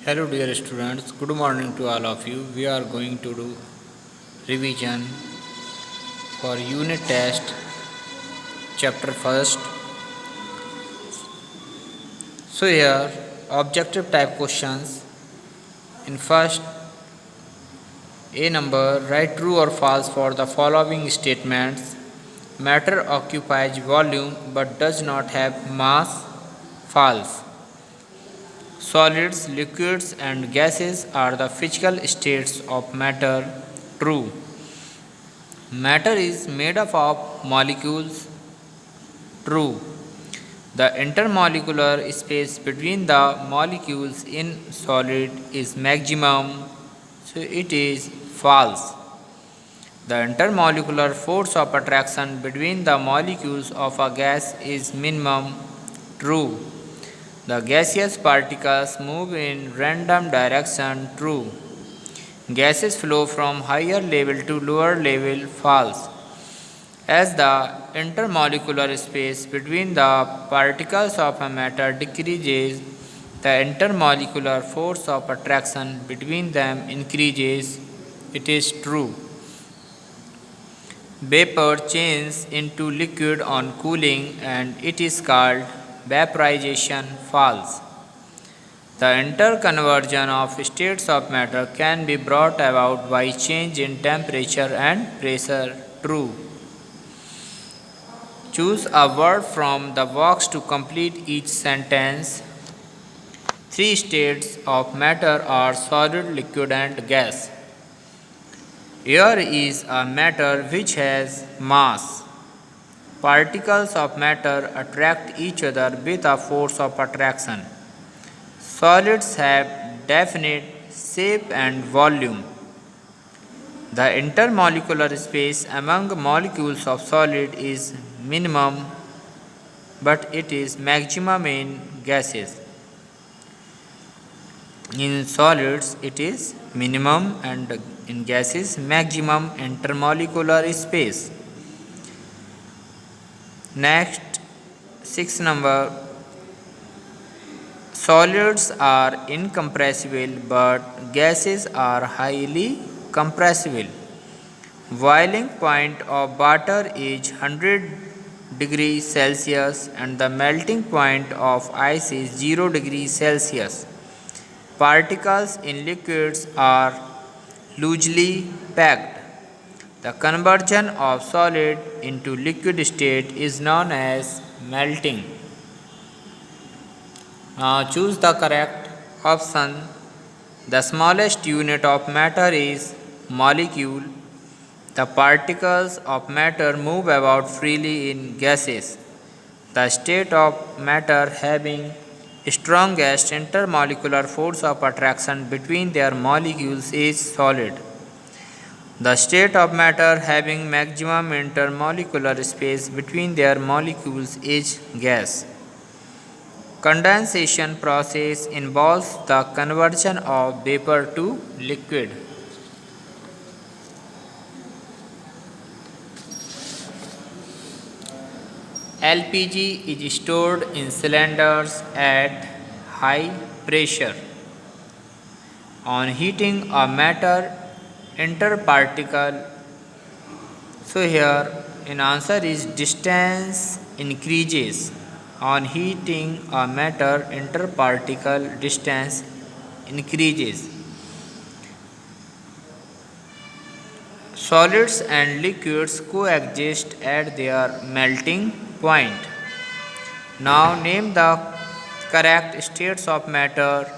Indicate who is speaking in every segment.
Speaker 1: Hello dear students, good morning to all of you. We are going to do revision for unit test chapter first. So here objective type questions. In first A number, write true or false for the following statements. Matter occupies volume but does not have mass. False. Solids, liquids and gases are the physical states of matter. True. Matter is made up of molecules. True. The intermolecular space between the molecules in solid is maximum. So it is false. The intermolecular force of attraction between the molecules of a gas is minimum. True. The gaseous particles move in random direction. True. Gases flow from higher level to lower level. False. As the intermolecular space between the particles of a matter decreases, the intermolecular force of attraction between them increases. It is true. Vapor changes into liquid on cooling and it is called vaporization. False. The interconversion of states of matter can be brought about by change in temperature and pressure. True. Choose a word from the box to complete each sentence. Three states of matter are solid, liquid, and gas. Air is a matter which has mass. Particles of matter attract each other with a force of attraction. Solids have definite shape and volume. The intermolecular space among molecules of solid is minimum, but it is maximum in gases. In solids, it is minimum, and in gases, maximum intermolecular space. Next, 6 number. Solids are incompressible, but gases are highly compressible. Boiling point of water is 100 degrees Celsius and the melting point of ice is 0 degrees Celsius. Particles in liquids are loosely packed. The conversion of solid into liquid state is known as melting. Now choose the correct option. The smallest unit of matter is molecule. The particles of matter move about freely in gases. The state of matter having strongest intermolecular force of attraction between their molecules is solid. The state of matter having maximum intermolecular space between their molecules is gas. Condensation process involves the conversion of vapor to liquid. LPG is stored in cylinders at high pressure. On heating a matter interparticle, so here in answer is distance increases. On heating a matter interparticle, distance increases. Solids and liquids coexist at their melting point. Now name the correct states of matter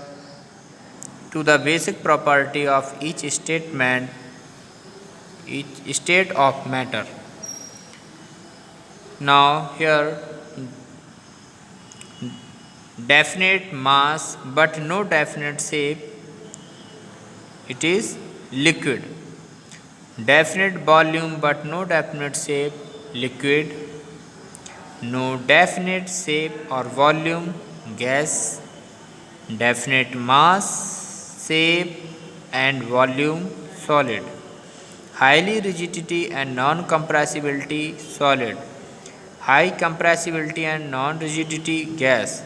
Speaker 1: to the basic property of each statement, each state of matter. Now here definite mass but no definite shape, it is liquid. Definite volume but no definite shape, liquid. No definite shape or volume, gas. Definite mass, shape and volume, solid. Highly rigidity and non-compressibility, solid. High compressibility and non-rigidity, gas.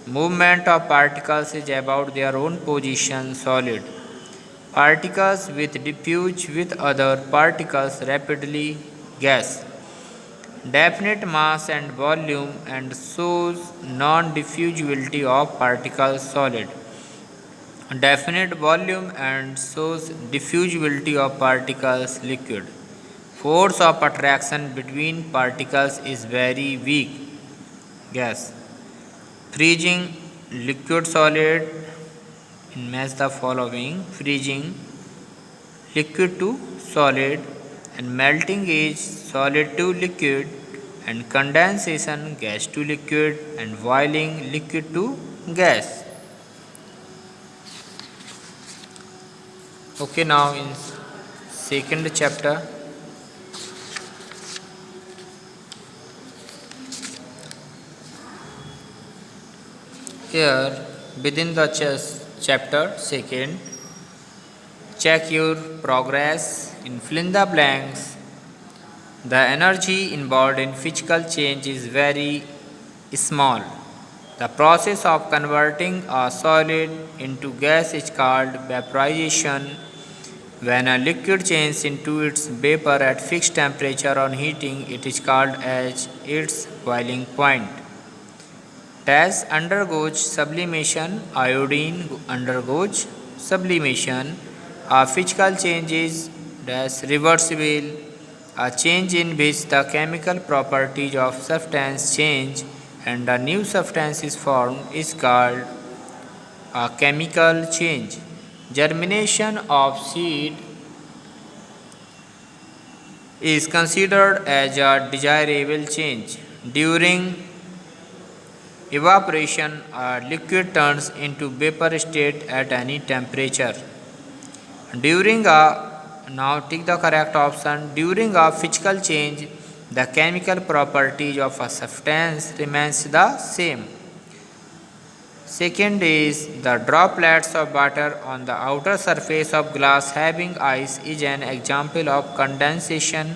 Speaker 1: Movement of particles is about their own position, solid. Particles with diffuse with other particles rapidly, gas. Definite mass and volume and shows non-diffusibility of particles, solid. Definite volume and shows diffusibility of particles, liquid. Force of attraction between particles is very weak, gas. Freezing liquid solid in match the following: freezing liquid to solid, and melting is solid to liquid, and condensation gas to liquid, and boiling liquid to gas. Okay, now in second chapter, here within the chapter second, check your progress in fill in the blanks. The energy involved in physical change is very small. The process of converting a solid into gas is called vaporization. When a liquid changes into its vapor at fixed temperature on heating, it is called as its boiling point. Gas undergoes sublimation, iodine undergoes sublimation. A physical change is reversible, a change in which the chemical properties of substance change and a new substance is formed is called a chemical change. Germination of seed is considered as a desirable change. During evaporation, a liquid turns into vapor state at any temperature. During a Now take the correct option. During a physical change, the chemical properties of a substance remains the same. Second is the droplets of water on the outer surface of glass having ice is an example of condensation.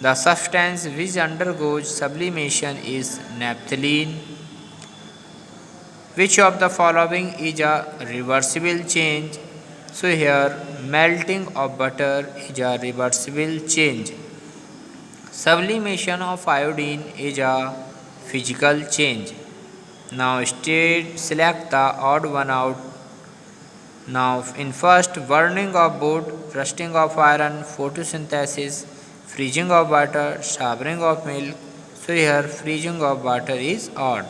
Speaker 1: The substance which undergoes sublimation is naphthalene. Which of the following is a reversible change? So here melting of butter is a reversible change. Sublimation of iodine is a physical change. Now select the odd one out. Now in first, burning of wood, rusting of iron, photosynthesis, freezing of water, showering of milk. So here freezing of water is odd.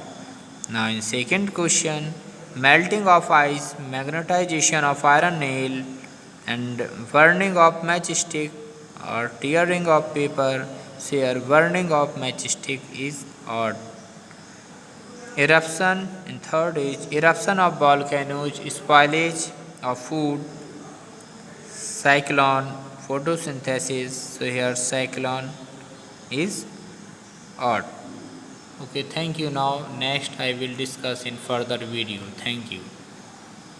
Speaker 1: Now in second question, melting of ice, magnetization of iron nail, and burning of matchstick or tearing of paper. So here burning of matchstick is odd. Eruption in third is eruption of volcanoes, spoilage of food, cyclone, photosynthesis. So here cyclone is odd. Okay, thank you. Now next I will discuss in further video. Thank you.